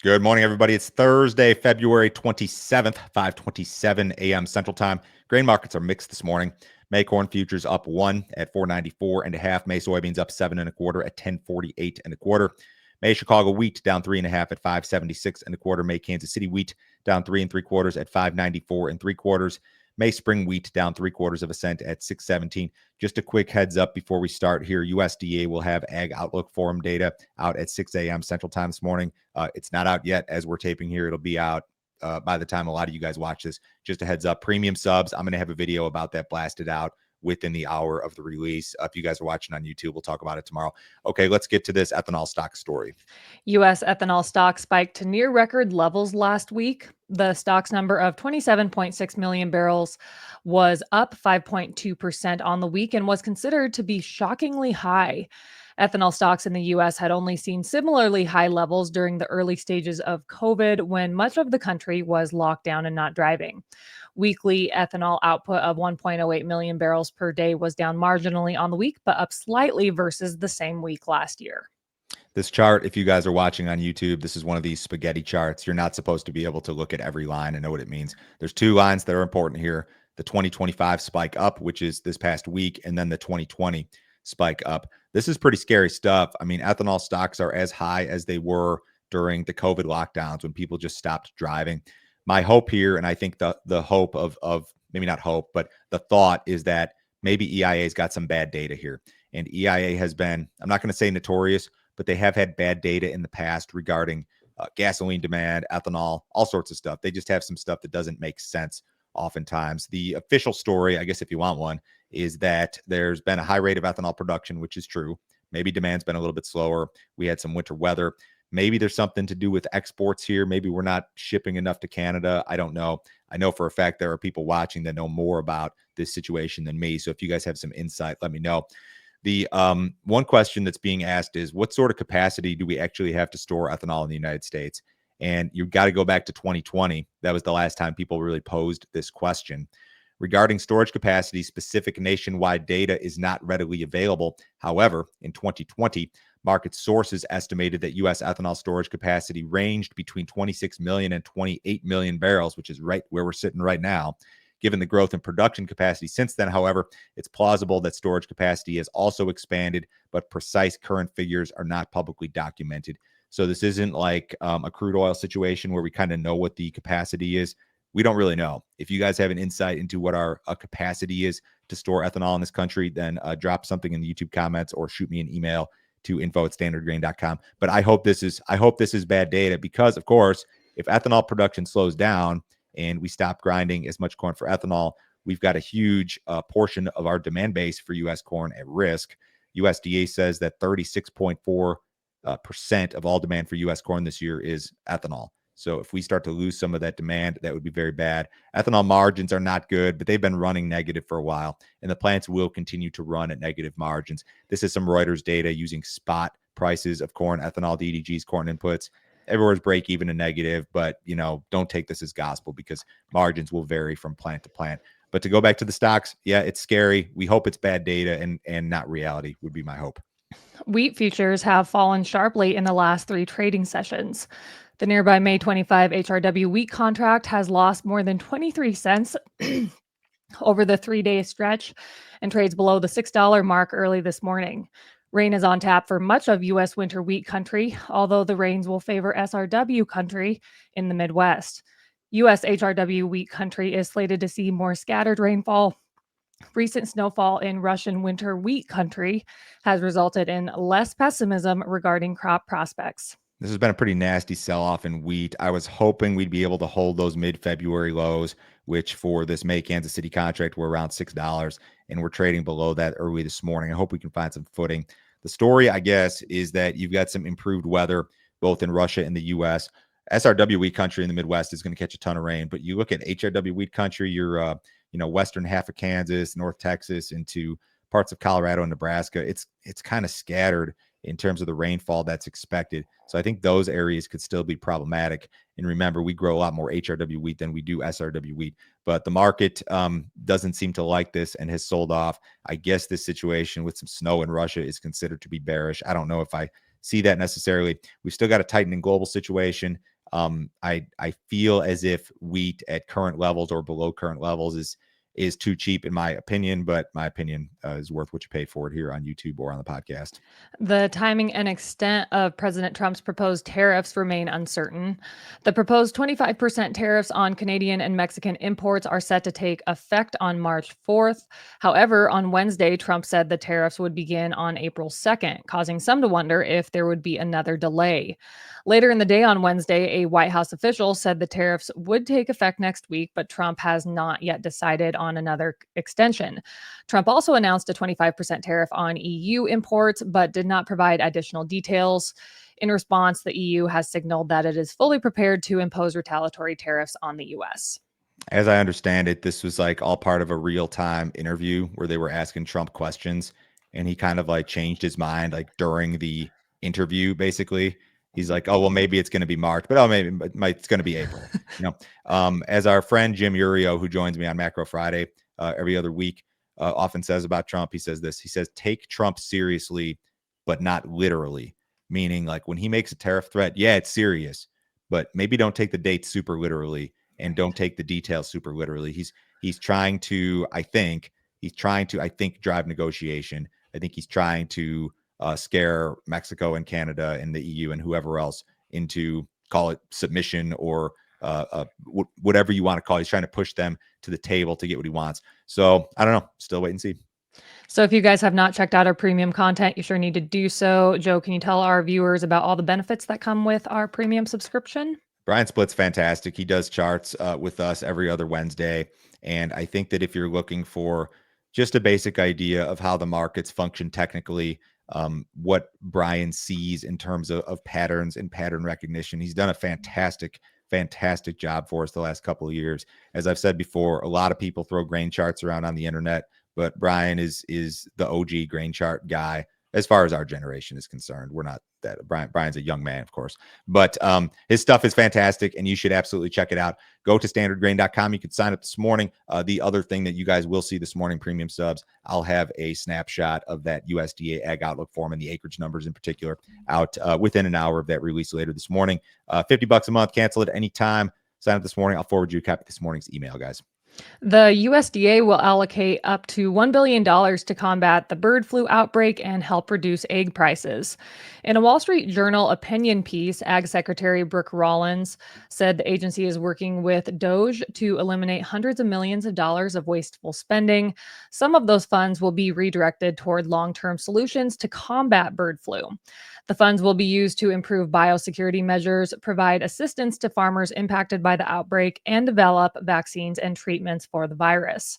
Good morning, everybody. It's Thursday, February 27th, 5:27 a.m. Central Time. Grain markets are mixed this morning. May corn futures up 1 at 494.5. May soybeans up 7.25 at 1048.25. May Chicago wheat down 3.5 at 576.25. May Kansas City wheat down 3.75 at 594.75. May spring wheat down 0.75 cents at 617. Just a quick heads up before we start here. USDA will have Ag Outlook Forum data out at 6 a.m. Central Time this morning. It's not out yet as we're taping here. It'll be out by the time a lot of you guys watch this. Just a heads up, premium subs. I'm going to have a video about that blasted out within the hour of the release. If you guys are watching on YouTube, we'll talk about it tomorrow. Okay, let's get to this ethanol stock story. U.S. ethanol stock spiked to near record levels last week. The stock's number of 27.6 million barrels was up 5.2% on the week and was considered to be shockingly high. Ethanol stocks in the U.S. had only seen similarly high levels during the early stages of COVID when much of the country was locked down and not driving. Weekly ethanol output of 1.08 million barrels per day was down marginally on the week, but up slightly versus the same week last year. This chart, if you guys are watching on YouTube, this is one of these spaghetti charts. You're not supposed to be able to look at every line and know what it means. There's two lines that are important here. The 2025 spike up, which is this past week, and then the 2020 spike up. This is pretty scary stuff. I mean, ethanol stocks are as high as they were during the COVID lockdowns when people just stopped driving. My hope here, and I think the hope of maybe not hope, but the thought is that maybe EIA's got some bad data here. And EIA has been, I'm not going to say notorious, but they have had bad data in the past regarding gasoline demand, ethanol, all sorts of stuff. They just have some stuff that doesn't make sense oftentimes. The official story, I guess if you want one, is that there's been a high rate of ethanol production, which is true. Maybe demand's been a little bit slower. We had some winter weather. Maybe there's something to do with exports here. Maybe we're not shipping enough to Canada. I don't know. I know for a fact there are people watching that know more about this situation than me. So if you guys have some insight, let me know. The one question that's being asked is, what sort of capacity do we actually have to store ethanol in the United States? And you've got to go back to 2020. That was the last time people really posed this question. Regarding storage capacity, specific nationwide data is not readily available. However, in 2020, market sources estimated that U.S. ethanol storage capacity ranged between 26 million and 28 million barrels, which is right where we're sitting right now. Given the growth in production capacity since then, however, it's plausible that storage capacity has also expanded, but precise current figures are not publicly documented. So this isn't like a crude oil situation where we kind of know what the capacity is. We don't really know. If you guys have an insight into what our capacity is to store ethanol in this country, then drop something in the YouTube comments or shoot me an email to info@standardgrain.com. But I hope this is bad data because, of course, if ethanol production slows down and we stop grinding as much corn for ethanol, we've got a huge portion of our demand base for U.S. corn at risk. USDA says that 36.4% of all demand for U.S. corn this year is ethanol. So if we start to lose some of that demand, that would be very bad. Ethanol margins are not good, but they've been running negative for a while, and the plants will continue to run at negative margins. This is some Reuters data using spot prices of corn, ethanol, DDGs, corn inputs. Everywhere's break even and negative, but don't take this as gospel because margins will vary from plant to plant. But to go back to the stocks, yeah, it's scary. We hope it's bad data and not reality would be my hope. Wheat futures have fallen sharply in the last 3 trading sessions. The nearby May 25 HRW wheat contract has lost more than 23 cents over the 3-day stretch and trades below the $6 mark early this morning. Rain is on tap for much of U.S. winter wheat country, although the rains will favor SRW country in the Midwest. U.S. HRW wheat country is slated to see more scattered rainfall. Recent snowfall in Russian winter wheat country has resulted in less pessimism regarding crop prospects. This has been a pretty nasty sell-off in wheat. I was hoping we'd be able to hold those mid-February lows, which for this May Kansas City contract were around $6, and we're trading below that early this morning. I hope we can find some footing. The story, I guess, is that you've got some improved weather both in Russia and the U.S. SRW wheat country in the Midwest is going to catch a ton of rain, but you look at HRW wheat country, your western half of Kansas, North Texas, into parts of Colorado and Nebraska. It's kind of scattered in terms of the rainfall that's expected. So I think those areas could still be problematic. And remember, we grow a lot more HRW wheat than we do SRW wheat, but the market doesn't seem to like this and has sold off. I guess this situation with some snow in Russia is considered to be bearish. I don't know if I see that necessarily. We've still got a tightening global situation. I feel as if wheat at current levels or below current levels is too cheap in my opinion, but my opinion is worth what you pay for it here on YouTube or on the podcast. The timing and extent of President Trump's proposed tariffs remain uncertain. The proposed 25% tariffs on Canadian and Mexican imports are set to take effect on March 4th. However, on Wednesday, Trump said the tariffs would begin on April 2nd, causing some to wonder if there would be another delay. Later in the day on Wednesday, a White House official said the tariffs would take effect next week, but Trump has not yet decided on another extension. Trump also announced a 25% tariff on EU imports, but did not provide additional details. In response, the EU has signaled that it is fully prepared to impose retaliatory tariffs on the US. As I understand it, this was like all part of a real-time interview where they were asking Trump questions, and he kind of like changed his mind like during the interview. Basically, he's like, "Oh well, maybe it's going to be March, but maybe it's going to be April." As our friend Jim Urio, who joins me on Macro Friday every other week, often says about Trump, he says this. He says, "Take Trump seriously, but not literally." Meaning, like when he makes a tariff threat, yeah, it's serious, but maybe don't take the date super literally. And don't take the details super literally. He's trying to, I think, drive negotiation. I think he's trying to scare Mexico and Canada and the EU and whoever else into, call it submission or whatever you want to call it. He's trying to push them to the table to get what he wants. So I don't know. Still wait and see. So if you guys have not checked out our premium content, you sure need to do so. Joe, can you tell our viewers about all the benefits that come with our premium subscription? Brian Splitt's fantastic. He does charts with us every other Wednesday. And I think that if you're looking for just a basic idea of how the markets function technically, what Brian sees in terms of patterns and pattern recognition, he's done a fantastic job for us the last couple of years. As I've said before, a lot of people throw grain charts around on the internet, but Brian is the OG grain chart guy. As far as our generation is concerned, we're not that. Brian's a young man, of course, but his stuff is fantastic, and you should absolutely check it out. Go to standardgrain.com. You can sign up this morning. The other thing that you guys will see this morning, premium subs, I'll have a snapshot of that USDA Ag Outlook form and the acreage numbers in particular out within an hour of that release later this morning. $50 a month. Cancel it anytime. Sign up this morning. I'll forward you a copy this morning's email, guys. The USDA will allocate up to $1 billion to combat the bird flu outbreak and help reduce egg prices. In a Wall Street Journal opinion piece, Ag Secretary Brooke Rollins said the agency is working with DOGE to eliminate hundreds of millions of dollars of wasteful spending. Some of those funds will be redirected toward long-term solutions to combat bird flu. The funds will be used to improve biosecurity measures, provide assistance to farmers impacted by the outbreak, and develop vaccines and treatments for the virus.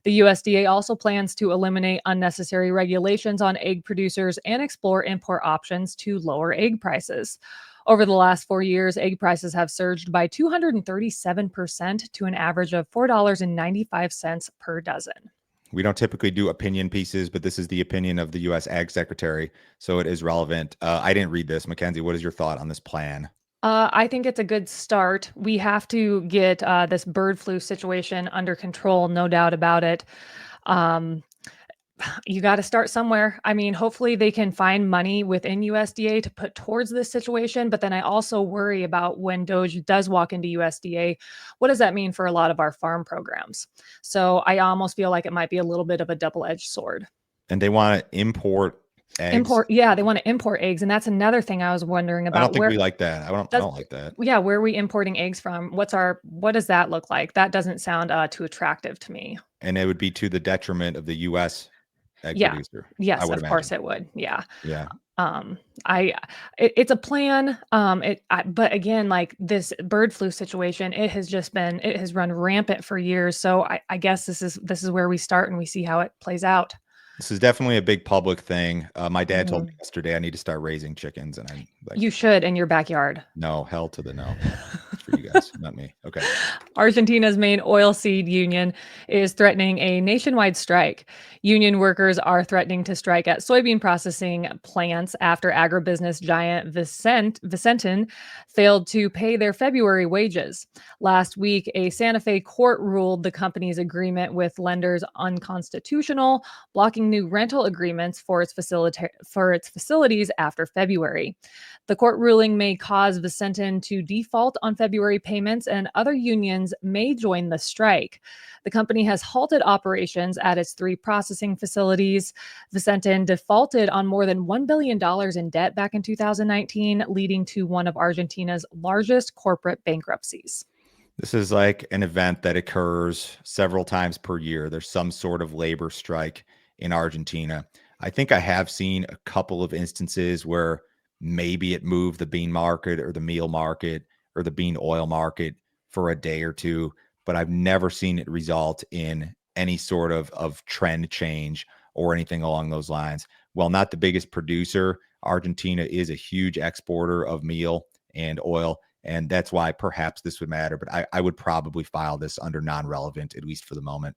The USDA also plans to eliminate unnecessary regulations on egg producers and explore import options to lower egg prices. Over the last 4 years, egg prices have surged by 237% to an average of $4.95 per dozen. We don't typically do opinion pieces, but this is the opinion of the U.S. Ag Secretary, so it is relevant. I didn't read this. Mackenzie, what is your thought on this plan? I think it's a good start. We have to get this bird flu situation under control, no doubt about it. You got to start somewhere. I mean, hopefully they can find money within USDA to put towards this situation. But then I also worry about when DOGE does walk into USDA, what does that mean for a lot of our farm programs? So I almost feel like it might be a little bit of a double-edged sword. And they want to import eggs. They want to import eggs. And that's another thing I was wondering about. I don't think we like that. I don't like that. Yeah, where are we importing eggs from? What does that look like? That doesn't sound too attractive to me. And it would be to the detriment of the U.S. egg producer. Yes, of course it would. Yeah. Yeah. It's a plan. But again, like this bird flu situation, it has run rampant for years. So I guess this is where we start and we see how it plays out. This is definitely a big public thing. My dad told me yesterday I need to start raising chickens, and I'm like, you should in your backyard. No, hell to the no. It's for you guys. guys, not me. Okay. Argentina's main oilseed union is threatening a nationwide strike. Union workers are threatening to strike at soybean processing plants after agribusiness giant Vicentin failed to pay their February wages. Last week, a Santa Fe court ruled the company's agreement with lenders unconstitutional, blocking new rental agreements for its facilities after February. The court ruling may cause Vicentin to default on February payments, and other unions may join the strike. The company has halted operations at its 3 processing facilities. Vicentin defaulted on more than $1 billion in debt back in 2019, leading to one of Argentina's largest corporate bankruptcies. This is like an event that occurs several times per year. There's some sort of labor strike in Argentina. I think I have seen a couple of instances where maybe it moved the bean market or the meal market or the bean oil market for a day or two, but I've never seen it result in any sort of trend change or anything along those lines. While not the biggest producer, Argentina is a huge exporter of meal and oil, and that's why perhaps this would matter. But I would probably file this under non-relevant, at least for the moment.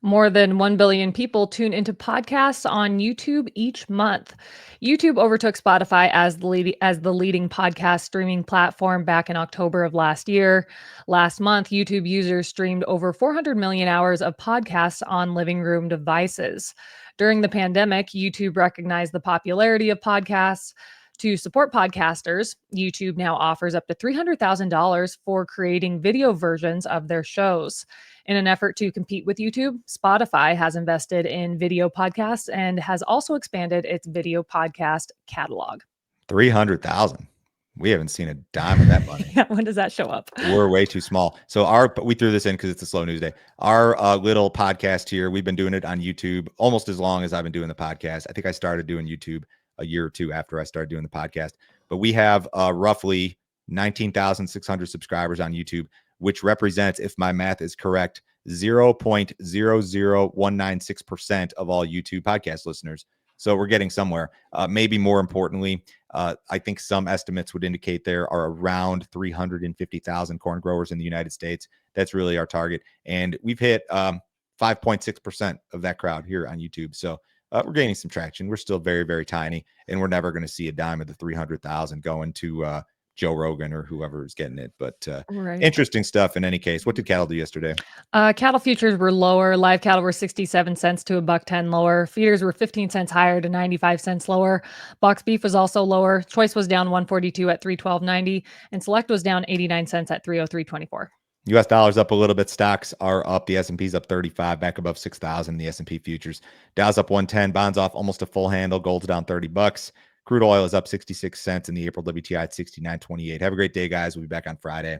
More than 1 billion people tune into podcasts on YouTube each month. YouTube overtook Spotify as the leading podcast streaming platform back in October of last year. Last month, YouTube users streamed over 400 million hours of podcasts on living room devices. During the pandemic, YouTube recognized the popularity of podcasts. To support podcasters, YouTube now offers up to $300,000 for creating video versions of their shows. In an effort to compete with YouTube, Spotify has invested in video podcasts and has also expanded its video podcast catalog. 300,000. We haven't seen a dime of that money. Yeah, when does that show up? We're way too small. So we threw this in because it's a slow news day. Our little podcast here, we've been doing it on YouTube almost as long as I've been doing the podcast. I think I started doing YouTube a year or two after I started doing the podcast. But we have roughly 19,600 subscribers on YouTube, which represents, if my math is correct, 0.00196% of all YouTube podcast listeners. So we're getting somewhere. Maybe more importantly, I think some estimates would indicate there are around 350,000 corn growers in the United States. That's really our target. And we've hit 5.6% of that crowd here on YouTube. So we're gaining some traction. We're still very, very tiny, and we're never going to see a dime of the 300,000 going to Joe Rogan or whoever is getting it. But interesting stuff in any case. What did cattle do yesterday? Cattle futures were lower. Live cattle were 67 cents to $1.10 lower. Feeders were 15 cents higher to 95 cents lower. Box beef was also lower. Choice was down 142 at 312.90, and select was down 89 cents at 303.24. U.S. dollars up a little bit. Stocks are up. The S&P's up 35, back above 6,000. The S&P futures. Dow's up 110. Bonds off almost a full handle. Gold's down $30. Crude oil is up 66 cents, and the April WTI at 69.28. Have a great day, guys. We'll be back on Friday.